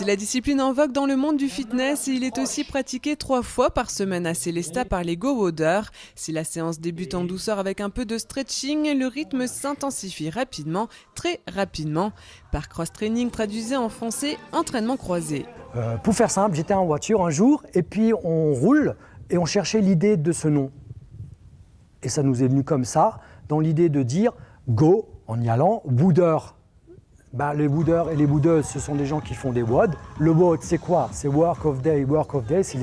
la discipline en vogue dans le monde du fitness et il est aussi pratiqué 3 fois par semaine à Sélestat par les go-woders. Si la séance débute en douceur avec un peu de stretching, le rythme s'intensifie rapidement, très rapidement. Par cross-training, traduisez en français entraînement croisé. Pour faire simple, j'étais en voiture un jour et puis on roule et on cherchait l'idée de ce nom. Et ça nous est venu comme ça, dans l'idée de dire go en y allant, wooders. Les wooders et les woodeuses, ce sont des gens qui font des WOD. Le WOD, c'est quoi? C'est work of day, c'est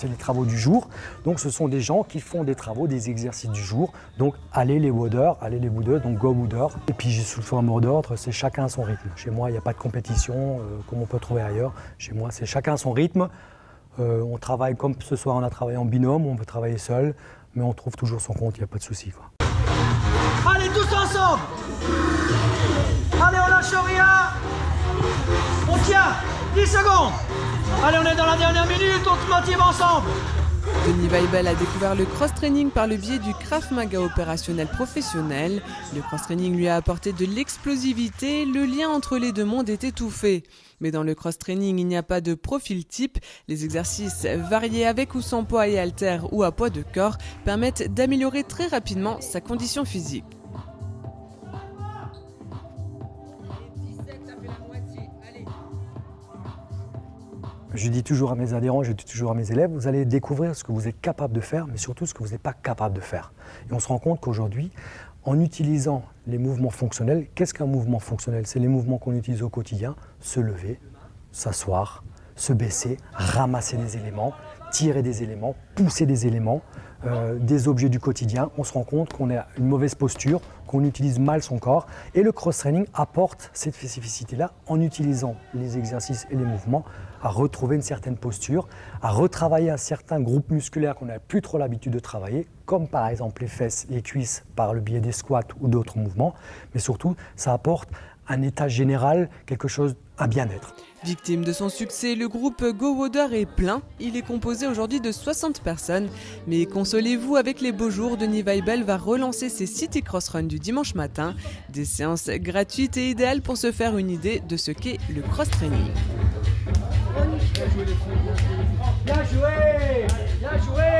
les travaux du jour. Donc ce sont des gens qui font des travaux, des exercices du jour. Donc allez les wooders, allez les woodeuses, donc go wooders. Et puis sous le forme mot d'ordre, c'est chacun à son rythme. Chez moi, il n'y a pas de compétition comme on peut trouver ailleurs. Chez moi, c'est chacun à son rythme. On travaille comme ce soir, on a travaillé en binôme, on peut travailler seul, mais on trouve toujours son compte, il n'y a pas de souci, quoi. Allez, tous ensemble! Allez, on lâche rien! On tient! 10 secondes! Allez, on est dans la dernière minute, on se motive ensemble! Denis Weibel a découvert le cross-training par le biais du Krav Maga opérationnel professionnel. Le cross-training lui a apporté de l'explosivité, le lien entre les deux mondes est étouffé. Mais dans le cross-training, il n'y a pas de profil type. Les exercices variés avec ou sans poids et haltères ou à poids de corps permettent d'améliorer très rapidement sa condition physique. Je dis toujours à mes adhérents, je dis toujours à mes élèves, vous allez découvrir ce que vous êtes capable de faire, mais surtout ce que vous n'êtes pas capable de faire. Et on se rend compte qu'aujourd'hui, en utilisant les mouvements fonctionnels, qu'est-ce qu'un mouvement fonctionnel? C'est les mouvements qu'on utilise au quotidien, se lever, s'asseoir, se baisser, ramasser des éléments, tirer des éléments, pousser des éléments, des objets du quotidien. On se rend compte qu'on a une mauvaise posture, qu'on utilise mal son corps. Et le cross-training apporte cette spécificité-là en utilisant les exercices et les mouvements à retrouver une certaine posture, à retravailler un certain groupe musculaire qu'on n'a plus trop l'habitude de travailler, comme par exemple les fesses, les cuisses par le biais des squats ou d'autres mouvements. Mais surtout, ça apporte un état général, quelque chose, un bien-être. Victime de son succès, le groupe go-woder est plein. Il est composé aujourd'hui de 60 personnes. Mais consolez-vous, avec les beaux jours, Denis Weibel va relancer ses City Cross Run du dimanche matin. Des séances gratuites et idéales pour se faire une idée de ce qu'est le cross-training. Bien joué! Bien joué!